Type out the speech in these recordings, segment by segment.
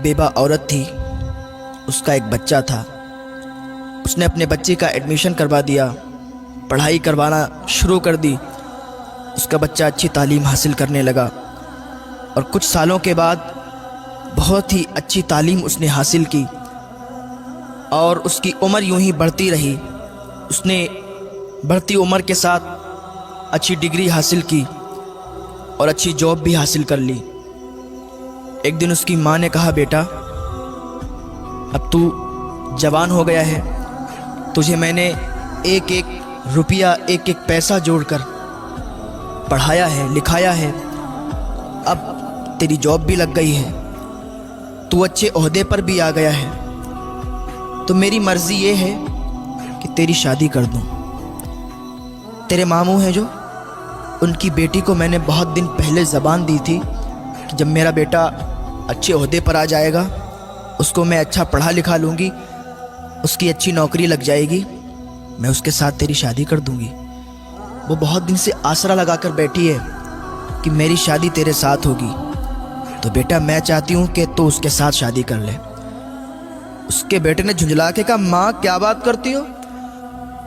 बेबा औरत थी, उसका एक बच्चा था। उसने अपने बच्चे का एडमिशन करवा दिया, पढ़ाई करवाना शुरू कर दी। उसका बच्चा अच्छी तालीम हासिल करने लगा और कुछ सालों के बाद बहुत ही अच्छी तालीम उसने हासिल की और उसकी उम्र यूं ही बढ़ती रही। उसने बढ़ती उम्र के साथ अच्छी डिग्री हासिल की और अच्छी जॉब भी हासिल कर ली। एक दिन उसकी माँ ने कहा, बेटा अब तू जवान हो गया है, तुझे मैंने एक एक रुपया एक एक पैसा जोड़कर पढ़ाया है, लिखाया है। अब तेरी जॉब भी लग गई है, तू अच्छे ओहदे पर भी आ गया है, तो मेरी मर्ज़ी ये है कि तेरी शादी कर दूं। तेरे मामू हैं जो, उनकी बेटी को मैंने बहुत दिन पहले ज़बान दी थी कि जब मेरा बेटा अच्छे ओहदे पर आ जाएगा, उसको मैं अच्छा पढ़ा लिखा लूँगी, उसकी अच्छी नौकरी लग जाएगी, मैं उसके साथ तेरी शादी कर दूँगी। वो बहुत दिन से आसरा लगा कर बैठी है कि मेरी शादी तेरे साथ होगी, तो बेटा मैं चाहती हूँ कि तू उसके साथ शादी कर ले। उसके बेटे ने झुंझला के कहा, माँ क्या बात करती हो,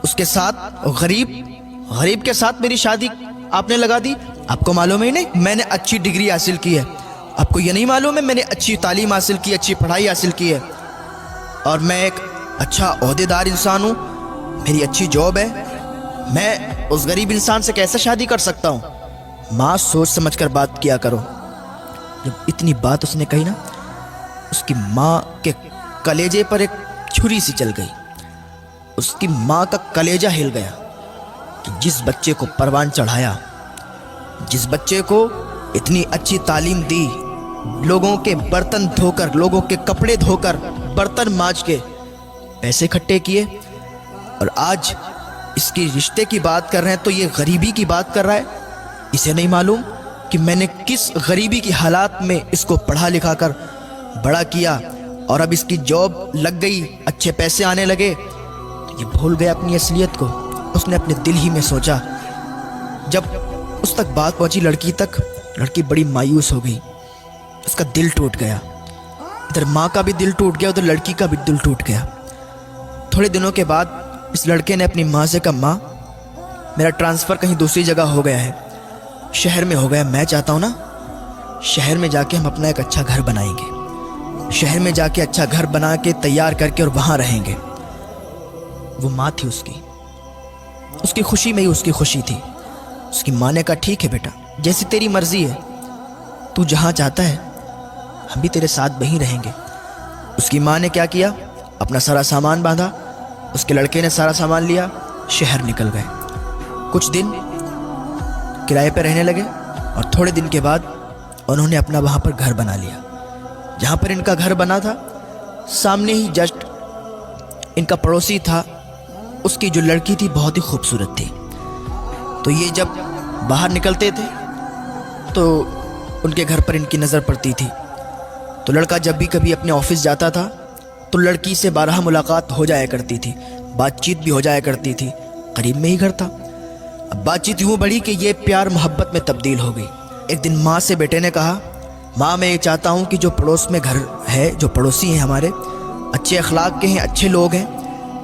उसके साथ गरीब के साथ मेरी शादी आपने लगा दी? आपको मालूम ही नहीं मैंने अच्छी डिग्री हासिल की है? आपको ये नहीं मालूम है मैंने अच्छी तालीम हासिल की, अच्छी पढ़ाई हासिल की है और मैं एक अच्छा ओहदेदार इंसान हूँ, मेरी अच्छी जॉब है, मैं उस गरीब इंसान से कैसे शादी कर सकता हूँ? माँ सोच समझ कर बात किया करो। जब इतनी बात उसने कही ना, उसकी माँ के कलेजे पर एक छुरी सी चल गई। उसकी माँ का कलेजा हिल गया कि जिस बच्चे को परवान चढ़ाया, जिस बच्चे को इतनी अच्छी तालीम दी, लोगों के बर्तन धोकर, लोगों के कपड़े धोकर, बर्तन मांज के पैसे इकट्ठे किए, और आज इसके रिश्ते की बात कर रहे हैं तो ये गरीबी की बात कर रहा है। इसे नहीं मालूम कि मैंने किस गरीबी की हालात में इसको पढ़ा लिखा कर बड़ा किया और अब इसकी जॉब लग गई, अच्छे पैसे आने लगे, तो ये भूल गया अपनी असलियत को। उसने अपने दिल ही में सोचा। जब उस तक बात पहुंची लड़की तक, लड़की बड़ी मायूस हो गई, उसका दिल टूट गया। इधर माँ का भी दिल टूट गया, उधर लड़की का भी दिल टूट गया। थोड़े दिनों के बाद इस लड़के ने अपनी माँ से कहा, माँ मेरा ट्रांसफ़र कहीं दूसरी जगह हो गया है, शहर में हो गया, मैं चाहता हूँ ना शहर में जाके हम अपना एक अच्छा घर बनाएंगे, शहर में जाके अच्छा घर बना के तैयार करके और वहाँ रहेंगे। वो माँ थी उसकी खुशी में ही उसकी खुशी थी। उसकी माँ ने कहा, ठीक है बेटा, जैसी तेरी मर्जी है, तू जहाँ चाहता है हम भी तेरे साथ वहीं रहेंगे। उसकी माँ ने क्या किया, अपना सारा सामान बांधा, उसके लड़के ने सारा सामान लिया, शहर निकल गए। कुछ दिन किराए पर रहने लगे और थोड़े दिन के बाद उन्होंने अपना वहाँ पर घर बना लिया। जहाँ पर इनका घर बना था, सामने ही जस्ट इनका पड़ोसी था, उसकी जो लड़की थी बहुत ही खूबसूरत थी। तो ये जब बाहर निकलते थे तो उनके घर पर इनकी नज़र पड़ती थी। तो लड़का जब भी कभी अपने ऑफिस जाता था तो लड़की से बारहा मुलाकात हो जाया करती थी, बातचीत भी हो जाया करती थी, करीब में ही घर था। अब बातचीत यूँ बढ़ी कि ये प्यार मोहब्बत में तब्दील हो गई। एक दिन माँ से बेटे ने कहा, माँ मैं ये चाहता हूँ कि जो पड़ोस में घर है, जो पड़ोसी हैं हमारे, अच्छे अखलाक के हैं, अच्छे लोग हैं,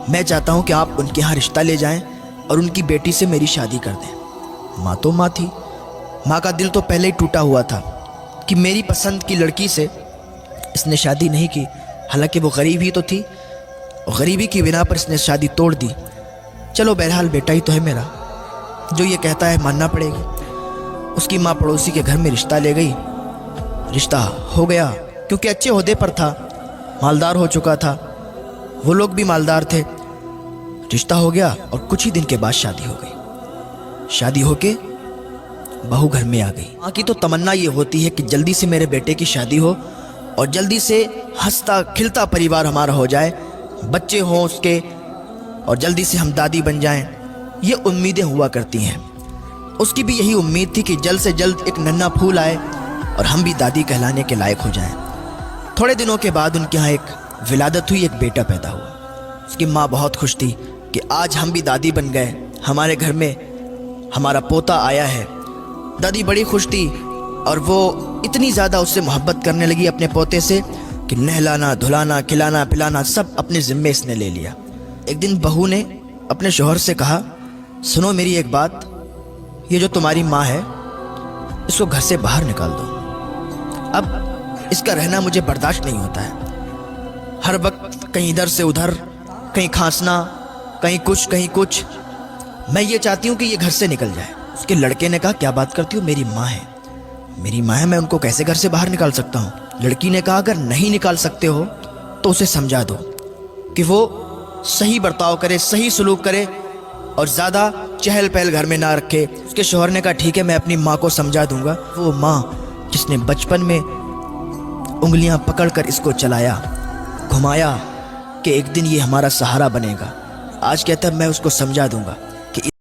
मैं चाहता हूँ कि आप उनके यहाँ रिश्ता ले जाएं और उनकी बेटी से मेरी शादी कर दें। माँ तो माँ थी, माँ का दिल तो पहले ही टूटा हुआ था कि मेरी पसंद की लड़की से इसने शादी नहीं की। हालांकि वो गरीब ही तो थी और गरीबी की बिना पर इसने शादी तोड़ दी। चलो बहरहाल बेटा ही तो है मेरा, जो ये कहता है मानना पड़ेगी। उसकी माँ पड़ोसी के घर में रिश्ता ले गई, रिश्ता हो गया क्योंकि अच्छे ओहदे पर था, मालदार हो चुका था, वो लोग भी मालदार थे। रिश्ता हो गया और कुछ ही दिन के बाद शादी हो गई। शादी होके बहू घर में आ गई। माँ की तो तमन्ना ये होती है कि जल्दी से मेरे बेटे की शादी हो और जल्दी से हंसता खिलता परिवार हमारा हो जाए, बच्चे हों उसके, और जल्दी से हम दादी बन जाएं। ये उम्मीदें हुआ करती हैं। उसकी भी यही उम्मीद थी कि जल्द से जल्द एक नन्हा फूल आए और हम भी दादी कहलाने के लायक हो जाएं। थोड़े दिनों के बाद उनके यहाँ एक विलादत हुई, एक बेटा पैदा हुआ। उसकी माँ बहुत खुश थी कि आज हम भी दादी बन गए, हमारे घर में हमारा पोता आया है। दादी बड़ी खुश थी और वो इतनी ज़्यादा उससे मोहब्बत करने लगी अपने पोते से کہ نہلانا دھلانا کھلانا پلانا سب اپنے ذمے اس نے لے لیا۔ ایک دن بہو نے اپنے شوہر سے کہا، سنو میری ایک بات، یہ جو تمہاری ماں ہے اس کو گھر سے باہر نکال دو، اب اس کا رہنا مجھے برداشت نہیں ہوتا ہے، ہر وقت کہیں ادھر سے ادھر، کہیں کھانسنا، کہیں کچھ، میں یہ چاہتی ہوں کہ یہ گھر سے نکل جائے۔ اس کے لڑکے نے کہا، کیا بات کرتی ہو، میری ماں ہے، میں ان کو کیسے گھر سے باہر نکال سکتا ہوں؟ لڑکی نے کہا، اگر نہیں نکال سکتے ہو تو اسے سمجھا دو کہ وہ صحیح برتاؤ کرے، صحیح سلوک کرے اور زیادہ چہل پہل گھر میں نہ رکھے۔ اس کے شوہر نے کہا، ٹھیک ہے، میں اپنی ماں کو سمجھا دوں گا۔ وہ ماں جس نے بچپن میں انگلیاں پکڑ کر اس کو چلایا، گھمایا کہ ایک دن یہ ہمارا سہارا بنے گا، آج کہتا ہے میں اس کو سمجھا دوں گا